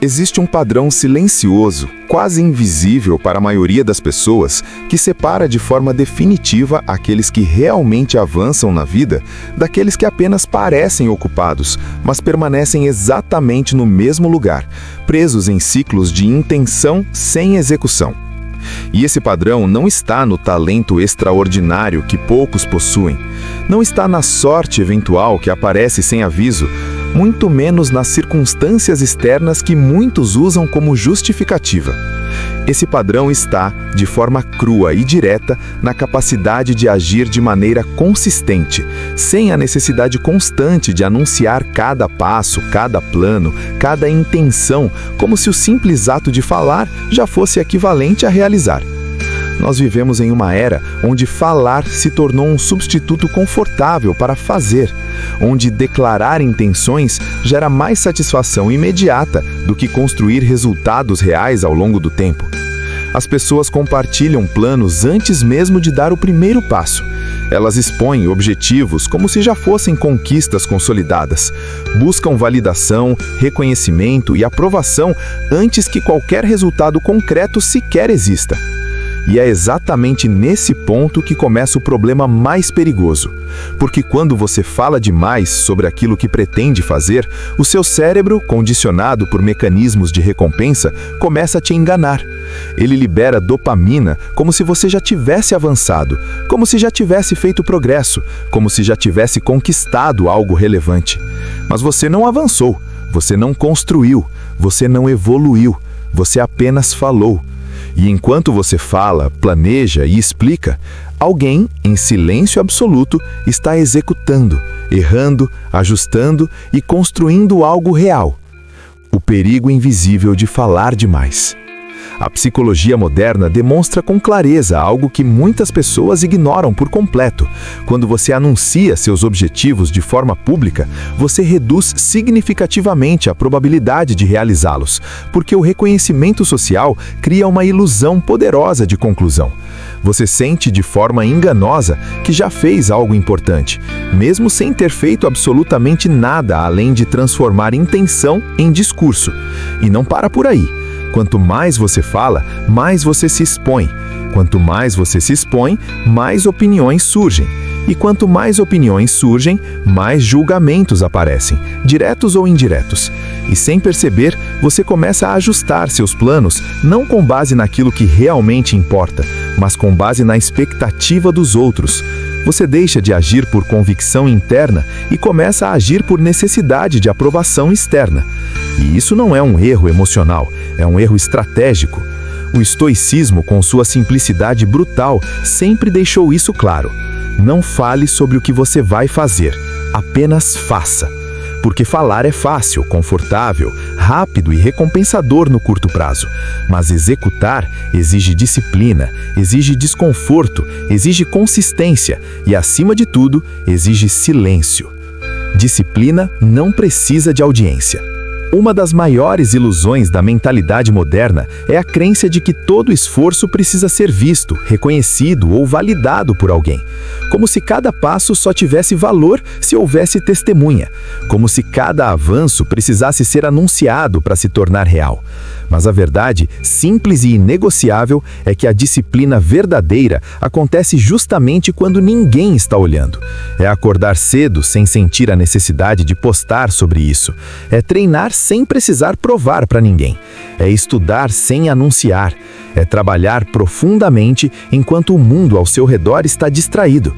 Existe um padrão silencioso, quase invisível para a maioria das pessoas, que separa de forma definitiva aqueles que realmente avançam na vida daqueles que apenas parecem ocupados, mas permanecem exatamente no mesmo lugar, presos em ciclos de intenção sem execução. E esse padrão não está no talento extraordinário que poucos possuem, não está na sorte eventual que aparece sem aviso, muito menos nas circunstâncias externas que muitos usam como justificativa. Esse padrão está, de forma crua e direta, na capacidade de agir de maneira consistente, sem a necessidade constante de anunciar cada passo, cada plano, cada intenção, como se o simples ato de falar já fosse equivalente a realizar. Nós vivemos em uma era onde falar se tornou um substituto confortável para fazer, onde declarar intenções gera mais satisfação imediata do que construir resultados reais ao longo do tempo. As pessoas compartilham planos antes mesmo de dar o primeiro passo. Elas expõem objetivos como se já fossem conquistas consolidadas. Buscam validação, reconhecimento e aprovação antes que qualquer resultado concreto sequer exista. E é exatamente nesse ponto que começa o problema mais perigoso. Porque quando você fala demais sobre aquilo que pretende fazer, o seu cérebro, condicionado por mecanismos de recompensa, começa a te enganar. Ele libera dopamina como se você já tivesse avançado, como se já tivesse feito progresso, como se já tivesse conquistado algo relevante. Mas você não avançou, você não construiu, você não evoluiu, você apenas falou. E enquanto você fala, planeja e explica, alguém, em silêncio absoluto, está executando, errando, ajustando e construindo algo real. O perigo invisível de falar demais. A psicologia moderna demonstra com clareza algo que muitas pessoas ignoram por completo. Quando você anuncia seus objetivos de forma pública, você reduz significativamente a probabilidade de realizá-los, porque o reconhecimento social cria uma ilusão poderosa de conclusão. Você sente de forma enganosa que já fez algo importante, mesmo sem ter feito absolutamente nada além de transformar intenção em discurso. E não para por aí. Quanto mais você fala, mais você se expõe. Quanto mais você se expõe, mais opiniões surgem. E quanto mais opiniões surgem, mais julgamentos aparecem, diretos ou indiretos. E sem perceber, você começa a ajustar seus planos não com base naquilo que realmente importa, mas com base na expectativa dos outros. Você deixa de agir por convicção interna e começa a agir por necessidade de aprovação externa. E isso não é um erro emocional, é um erro estratégico. O estoicismo, com sua simplicidade brutal, sempre deixou isso claro. Não fale sobre o que você vai fazer, apenas faça. Porque falar é fácil, confortável, rápido e recompensador no curto prazo. Mas executar exige disciplina, exige desconforto, exige consistência e, acima de tudo, exige silêncio. Disciplina não precisa de audiência. Uma das maiores ilusões da mentalidade moderna é a crença de que todo esforço precisa ser visto, reconhecido ou validado por alguém. Como se cada passo só tivesse valor se houvesse testemunha. Como se cada avanço precisasse ser anunciado para se tornar real. Mas a verdade, simples e inegociável, é que a disciplina verdadeira acontece justamente quando ninguém está olhando. É acordar cedo sem sentir a necessidade de postar sobre isso. É treinar sem precisar provar para ninguém. É estudar sem anunciar. É trabalhar profundamente enquanto o mundo ao seu redor está distraído.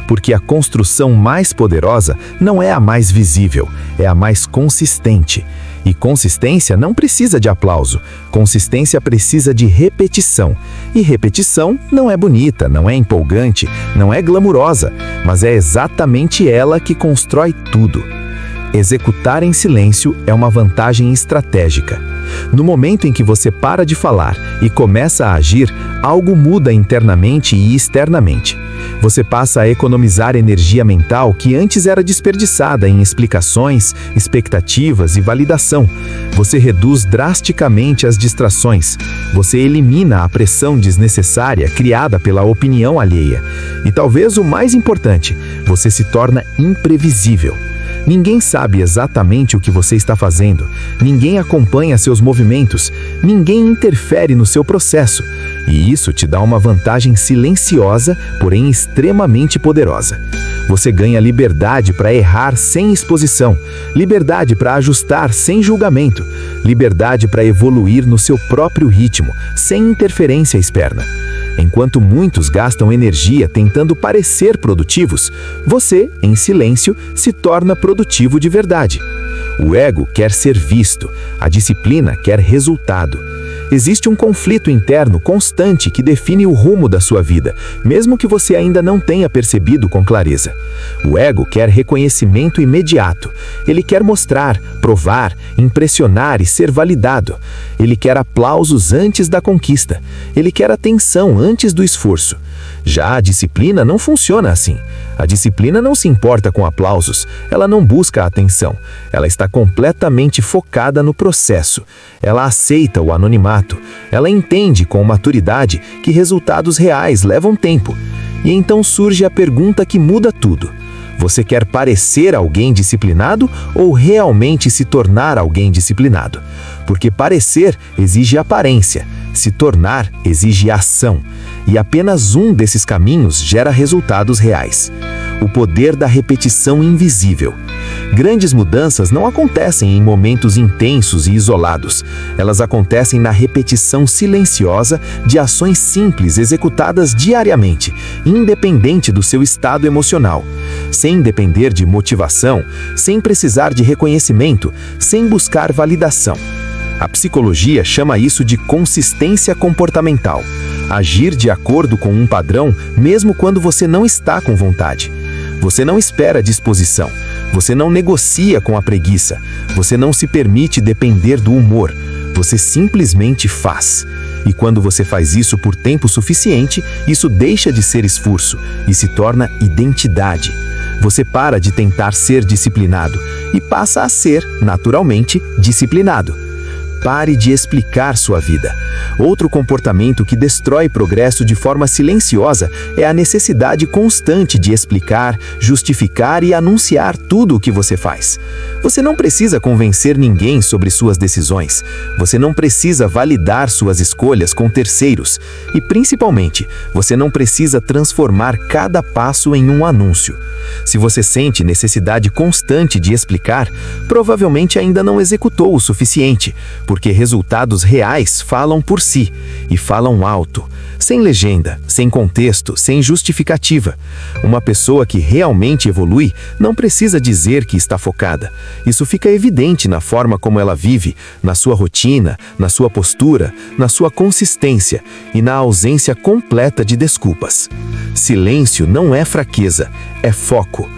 Porque a construção mais poderosa não é a mais visível, é a mais consistente. E consistência não precisa de aplauso. Consistência precisa de repetição. E repetição não é bonita, não é empolgante, não é glamurosa, mas é exatamente ela que constrói tudo. Executar em silêncio é uma vantagem estratégica. No momento em que você para de falar e começa a agir, algo muda internamente e externamente. Você passa a economizar energia mental que antes era desperdiçada em explicações, expectativas e validação. Você reduz drasticamente as distrações. Você elimina a pressão desnecessária criada pela opinião alheia. E talvez o mais importante, você se torna imprevisível. Ninguém sabe exatamente o que você está fazendo, ninguém acompanha seus movimentos, ninguém interfere no seu processo. E isso te dá uma vantagem silenciosa, porém extremamente poderosa. Você ganha liberdade para errar sem exposição, liberdade para ajustar sem julgamento, liberdade para evoluir no seu próprio ritmo, sem interferência externa. Enquanto muitos gastam energia tentando parecer produtivos, você, em silêncio, se torna produtivo de verdade. O ego quer ser visto, a disciplina quer resultado. Existe um conflito interno constante que define o rumo da sua vida, mesmo que você ainda não tenha percebido com clareza. O ego quer reconhecimento imediato. Ele quer mostrar, provar, impressionar e ser validado. Ele quer aplausos antes da conquista. Ele quer atenção antes do esforço. Já a disciplina não funciona assim. A disciplina não se importa com aplausos, ela não busca a atenção. Ela está completamente focada no processo. Ela aceita o anonimato. Ela entende com maturidade que resultados reais levam tempo. E então surge a pergunta que muda tudo. Você quer parecer alguém disciplinado ou realmente se tornar alguém disciplinado? Porque parecer exige aparência, se tornar exige ação. E apenas um desses caminhos gera resultados reais. O poder da repetição invisível. Grandes mudanças não acontecem em momentos intensos e isolados. Elas acontecem na repetição silenciosa de ações simples executadas diariamente, independente do seu estado emocional. Sem depender de motivação, sem precisar de reconhecimento, sem buscar validação. A psicologia chama isso de consistência comportamental. Agir de acordo com um padrão, mesmo quando você não está com vontade. Você não espera disposição. Você não negocia com a preguiça. Você não se permite depender do humor. Você simplesmente faz. E quando você faz isso por tempo suficiente, isso deixa de ser esforço e se torna identidade. Você para de tentar ser disciplinado e passa a ser, naturalmente, disciplinado. Pare de explicar sua vida. Outro comportamento que destrói progresso de forma silenciosa é a necessidade constante de explicar, justificar e anunciar tudo o que você faz. Você não precisa convencer ninguém sobre suas decisões. Você não precisa validar suas escolhas com terceiros. E, principalmente, você não precisa transformar cada passo em um anúncio. Se você sente necessidade constante de explicar, provavelmente ainda não executou o suficiente, porque resultados reais falam por si, e falam alto, sem legenda, sem contexto, sem justificativa. Uma pessoa que realmente evolui não precisa dizer que está focada. Isso fica evidente na forma como ela vive, na sua rotina, na sua postura, na sua consistência e na ausência completa de desculpas. Silêncio não é fraqueza, é foco.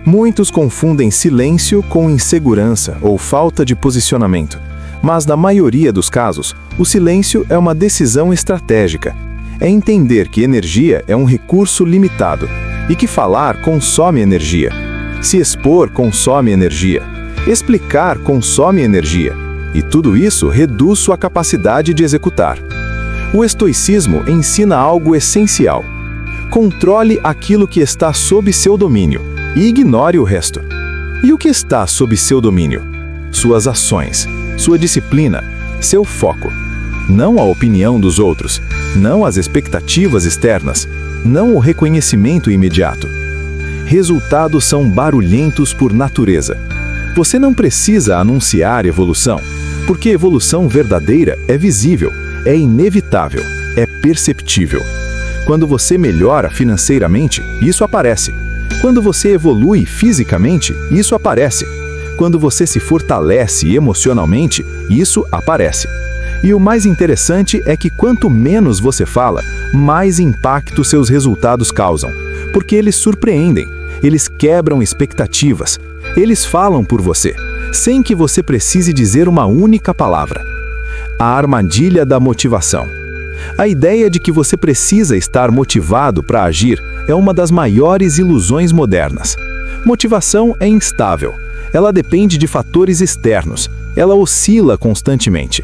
Muitos confundem silêncio com insegurança ou falta de posicionamento. Mas, na maioria dos casos, o silêncio é uma decisão estratégica. É entender que energia é um recurso limitado e que falar consome energia. Se expor consome energia. Explicar consome energia. E tudo isso reduz sua capacidade de executar. O estoicismo ensina algo essencial. Controle aquilo que está sob seu domínio e ignore o resto. E o que está sob seu domínio? Suas ações, sua disciplina, seu foco. Não a opinião dos outros, não as expectativas externas, não o reconhecimento imediato. Resultados são barulhentos por natureza. Você não precisa anunciar evolução, porque evolução verdadeira é visível, é inevitável, é perceptível. Quando você melhora financeiramente, isso aparece. Quando você evolui fisicamente, isso aparece. Quando você se fortalece emocionalmente, isso aparece. E o mais interessante é que quanto menos você fala, mais impacto seus resultados causam. Porque eles surpreendem, eles quebram expectativas, eles falam por você, sem que você precise dizer uma única palavra. A armadilha da motivação. A ideia de que você precisa estar motivado para agir é uma das maiores ilusões modernas. Motivação é instável. Ela depende de fatores externos. Ela oscila constantemente.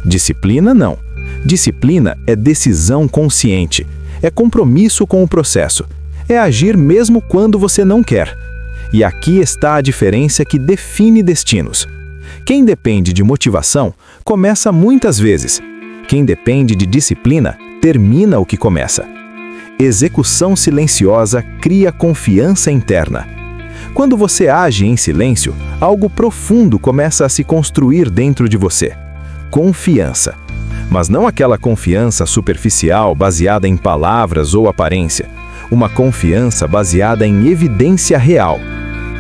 Disciplina não. Disciplina é decisão consciente. É compromisso com o processo. É agir mesmo quando você não quer. E aqui está a diferença que define destinos. Quem depende de motivação, começa muitas vezes. Quem depende de disciplina, termina o que começa. Execução silenciosa cria confiança interna. Quando você age em silêncio, algo profundo começa a se construir dentro de você. Confiança. Mas não aquela confiança superficial baseada em palavras ou aparência. Uma confiança baseada em evidência real.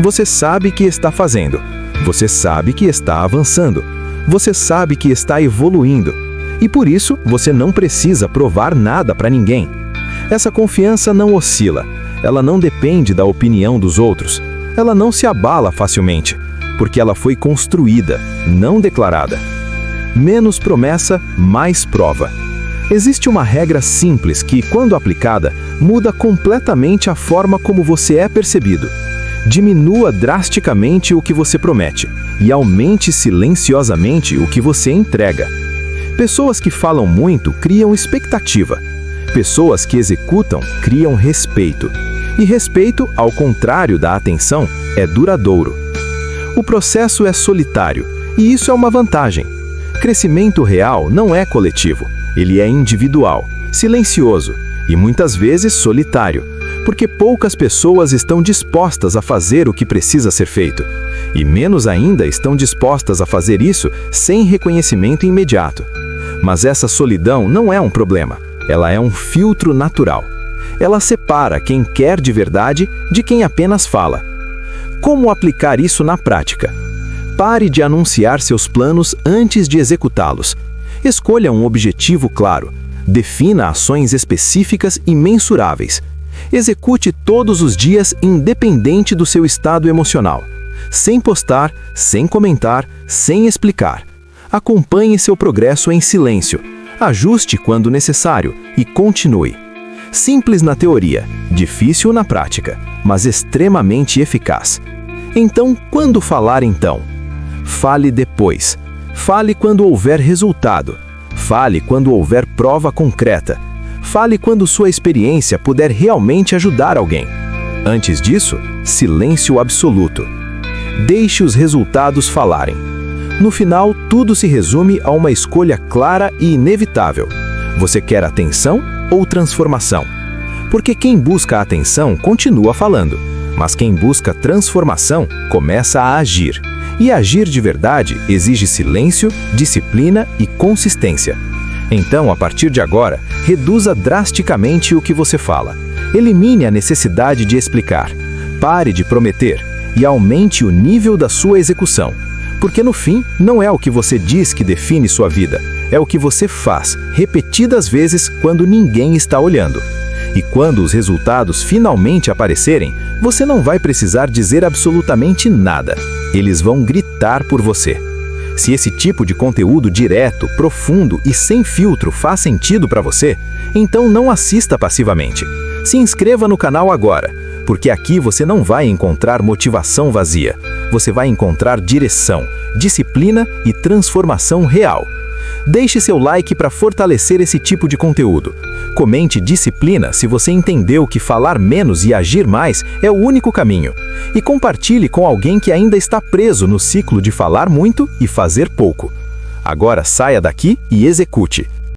Você sabe que está fazendo. Você sabe que está avançando. Você sabe que está evoluindo. E por isso, você não precisa provar nada para ninguém. Essa confiança não oscila. Ela não depende da opinião dos outros. Ela não se abala facilmente, porque ela foi construída, não declarada. Menos promessa, mais prova. Existe uma regra simples que, quando aplicada, muda completamente a forma como você é percebido. Diminua drasticamente o que você promete e aumente silenciosamente o que você entrega. Pessoas que falam muito criam expectativa. Pessoas que executam criam respeito. E respeito, ao contrário da atenção, é duradouro. O processo é solitário, e isso é uma vantagem. Crescimento real não é coletivo, ele é individual, silencioso e muitas vezes solitário, porque poucas pessoas estão dispostas a fazer o que precisa ser feito, e menos ainda estão dispostas a fazer isso sem reconhecimento imediato. Mas essa solidão não é um problema, ela é um filtro natural. Ela separa quem quer de verdade de quem apenas fala. Como aplicar isso na prática? Pare de anunciar seus planos antes de executá-los. Escolha um objetivo claro. Defina ações específicas e mensuráveis. Execute todos os dias independente do seu estado emocional. Sem postar, sem comentar, sem explicar. Acompanhe seu progresso em silêncio. Ajuste quando necessário e continue. Simples na teoria, difícil na prática, mas extremamente eficaz. Então, quando falar então? Fale depois. Fale quando houver resultado. Fale quando houver prova concreta. Fale quando sua experiência puder realmente ajudar alguém. Antes disso, silêncio absoluto. Deixe os resultados falarem. No final, tudo se resume a uma escolha clara e inevitável. Você quer atenção ou transformação? Porque quem busca atenção continua falando, mas quem busca transformação começa a agir. E agir de verdade exige silêncio, disciplina e consistência. Então, a partir de agora, reduza drasticamente o que você fala. Elimine a necessidade de explicar. Pare de prometer e aumente o nível da sua execução. Porque no fim, não é o que você diz que define sua vida, é o que você faz, repetidas vezes, quando ninguém está olhando. E quando os resultados finalmente aparecerem, você não vai precisar dizer absolutamente nada. Eles vão gritar por você. Se esse tipo de conteúdo direto, profundo e sem filtro faz sentido para você, então não assista passivamente. Se inscreva no canal agora, porque aqui você não vai encontrar motivação vazia. Você vai encontrar direção, disciplina e transformação real. Deixe seu like para fortalecer esse tipo de conteúdo. Comente disciplina se você entendeu que falar menos e agir mais é o único caminho. E compartilhe com alguém que ainda está preso no ciclo de falar muito e fazer pouco. Agora saia daqui e execute.